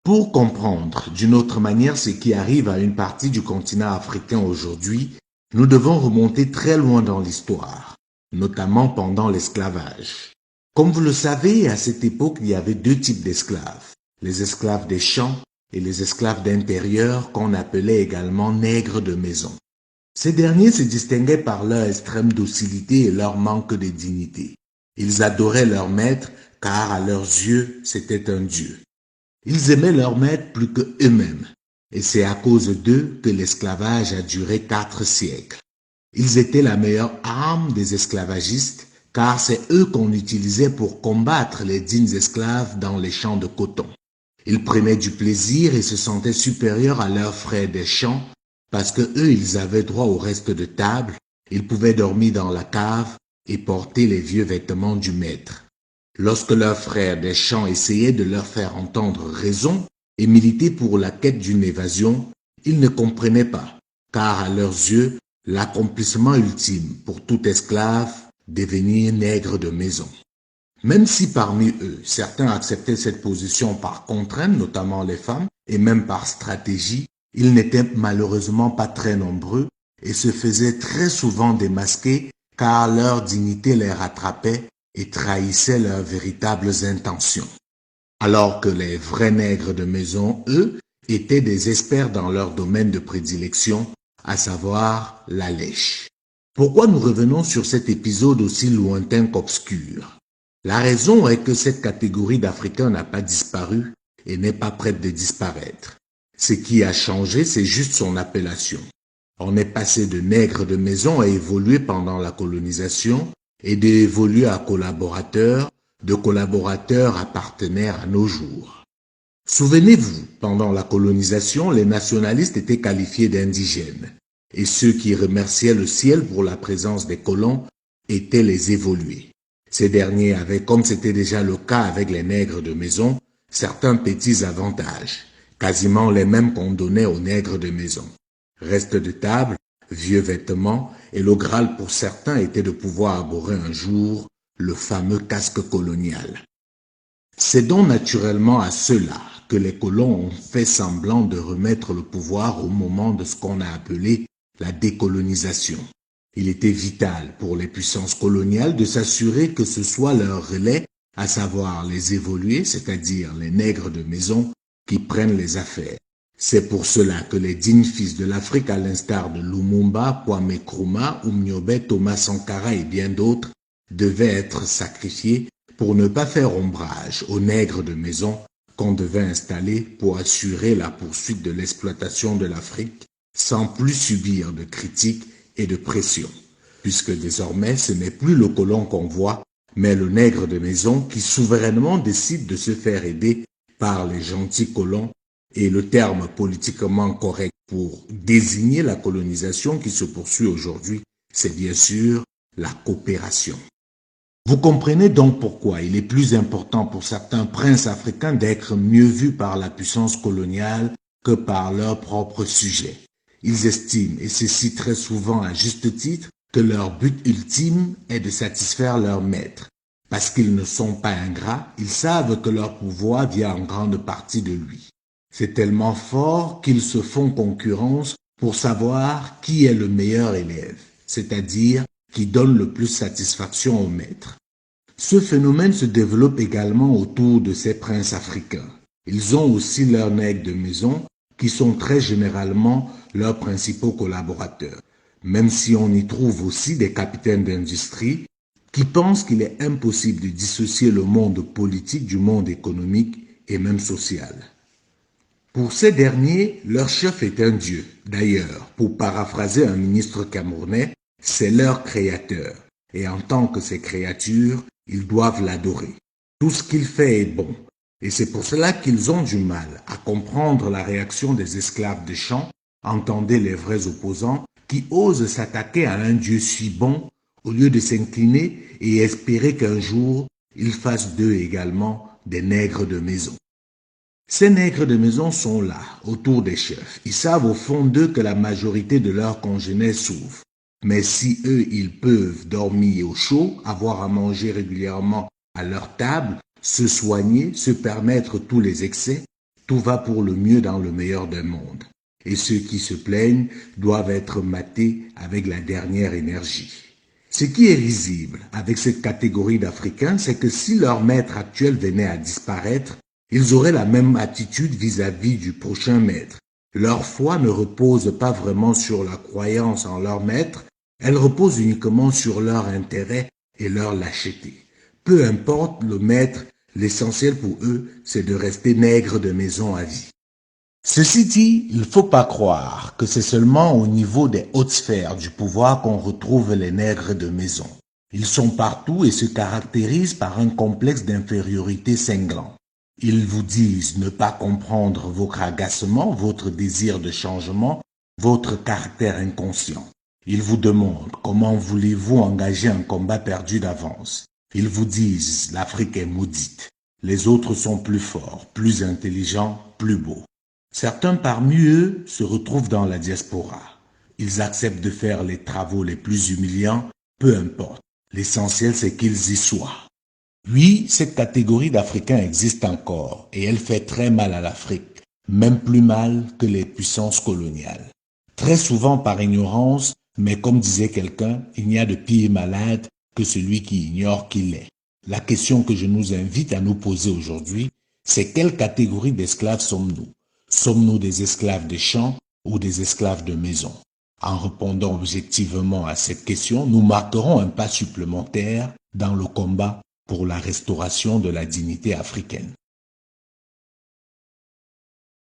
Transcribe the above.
Pour comprendre d'une autre manière ce qui arrive à une partie du continent africain aujourd'hui, nous devons remonter très loin dans l'histoire, notamment pendant l'esclavage. Comme vous le savez, à cette époque, il y avait deux types d'esclaves, les esclaves des champs et les esclaves d'intérieur qu'on appelait également nègres de maison. Ces derniers se distinguaient par leur extrême docilité et leur manque de dignité. Ils adoraient leur maître car à leurs yeux, c'était un dieu. Ils aimaient leur maître plus que eux-mêmes et c'est à cause d'eux que l'esclavage a duré 4 siècles. Ils étaient la meilleure arme des esclavagistes car c'est eux qu'on utilisait pour combattre les dignes esclaves dans les champs de coton. Ils prenaient du plaisir et se sentaient supérieurs à leurs frères des champs parce que eux, ils avaient droit au reste de table, ils pouvaient dormir dans la cave et porter les vieux vêtements du maître. Lorsque leurs frères des champs essayaient de leur faire entendre raison et militer pour la quête d'une évasion, ils ne comprenaient pas, car à leurs yeux, l'accomplissement ultime pour tout esclave, devenir nègre de maison. Même si parmi eux, certains acceptaient cette position par contrainte, notamment les femmes, et même par stratégie, ils n'étaient malheureusement pas très nombreux et se faisaient très souvent démasquer car leur dignité les rattrapait et trahissait leurs véritables intentions. Alors que les vrais nègres de maison, eux, étaient des experts dans leur domaine de prédilection, à savoir la lèche. Pourquoi nous revenons sur cet épisode aussi lointain qu'obscur? La raison est que cette catégorie d'Africains n'a pas disparu et n'est pas prête de disparaître. Ce qui a changé, c'est juste son appellation. On est passé de nègres de maison à évoluer pendant la colonisation et d'évoluer à collaborateurs, de collaborateurs à partenaires à nos jours. Souvenez-vous, pendant la colonisation, les nationalistes étaient qualifiés d'indigènes et ceux qui remerciaient le ciel pour la présence des colons étaient les évolués. Ces derniers avaient, comme c'était déjà le cas avec les nègres de maison, certains petits avantages, quasiment les mêmes qu'on donnait aux nègres de maison. Reste de table, vieux vêtements, et le Graal pour certains était de pouvoir arborer un jour le fameux casque colonial. C'est donc naturellement à ceux-là que les colons ont fait semblant de remettre le pouvoir au moment de ce qu'on a appelé la décolonisation. Il était vital pour les puissances coloniales de s'assurer que ce soit leur relais, à savoir les évolués, c'est-à-dire les nègres de maison, qui prennent les affaires. C'est pour cela que les dignes fils de l'Afrique, à l'instar de Lumumba, Kwame Nkrumah, Umnyobe, Thomas Sankara et bien d'autres, devaient être sacrifiés pour ne pas faire ombrage aux nègres de maison qu'on devait installer pour assurer la poursuite de l'exploitation de l'Afrique sans plus subir de critiques et de pression, puisque désormais ce n'est plus le colon qu'on voit, mais le nègre de maison qui souverainement décide de se faire aider par les gentils colons et le terme politiquement correct pour désigner la colonisation qui se poursuit aujourd'hui, c'est bien sûr la coopération. Vous comprenez donc pourquoi il est plus important pour certains princes africains d'être mieux vus par la puissance coloniale que par leurs propres sujets. Ils estiment, et ceci très souvent à juste titre, que leur but ultime est de satisfaire leur maître. Parce qu'ils ne sont pas ingrats, ils savent que leur pouvoir vient en grande partie de lui. C'est tellement fort qu'ils se font concurrence pour savoir qui est le meilleur élève, c'est-à-dire qui donne le plus satisfaction au maître. Ce phénomène se développe également autour de ces princes africains. Ils ont aussi leurs nègres de maison qui sont très généralement leurs principaux collaborateurs, même si on y trouve aussi des capitaines d'industrie qui pensent qu'il est impossible de dissocier le monde politique du monde économique et même social. Pour ces derniers, leur chef est un dieu. D'ailleurs, pour paraphraser un ministre camerounais, c'est leur créateur. Et en tant que ses créatures, ils doivent l'adorer. Tout ce qu'il fait est bon. Et c'est pour cela qu'ils ont du mal à comprendre la réaction des esclaves des champs, entendez les vrais opposants, qui osent s'attaquer à un dieu si bon au lieu de s'incliner et espérer qu'un jour, il fasse d'eux également des nègres de maison. Ces nègres de maison sont là, autour des chefs. Ils savent au fond d'eux que la majorité de leurs congénères souffrent. Mais si eux, ils peuvent dormir au chaud, avoir à manger régulièrement à leur table, se soigner, se permettre tous les excès, Tout va pour le mieux dans le meilleur des mondes. Et ceux qui se plaignent doivent être matés avec la dernière énergie. Ce qui est risible avec cette catégorie d'Africains, c'est que si leur maître actuel venait à disparaître, ils auraient la même attitude vis-à-vis du prochain maître. Leur foi ne repose pas vraiment sur la croyance en leur maître, elle repose uniquement sur leur intérêt et leur lâcheté. Peu importe le maître, l'essentiel pour eux, c'est de rester nègres de maison à vie. Ceci dit, il ne faut pas croire que c'est seulement au niveau des hautes sphères du pouvoir qu'on retrouve les nègres de maison. Ils sont partout et se caractérisent par un complexe d'infériorité cinglant. Ils vous disent ne pas comprendre votre agacement, votre désir de changement, votre caractère inconscient. Ils vous demandent comment voulez-vous engager un combat perdu d'avance. Ils vous disent l'Afrique est maudite. Les autres sont plus forts, plus intelligents, plus beaux. Certains parmi eux se retrouvent dans la diaspora. Ils acceptent de faire les travaux les plus humiliants, peu importe. L'essentiel, c'est qu'ils y soient. Oui, cette catégorie d'Africains existe encore et elle fait très mal à l'Afrique, même plus mal que les puissances coloniales. Très souvent par ignorance, mais comme disait quelqu'un, il n'y a de pire malade que celui qui ignore qu'il est. La question que je nous invite à nous poser aujourd'hui, c'est quelle catégorie d'esclaves sommes-nous? Sommes-nous des esclaves des champs ou des esclaves de maison? En répondant objectivement à cette question, nous marquerons un pas supplémentaire dans le combat pour la restauration de la dignité africaine.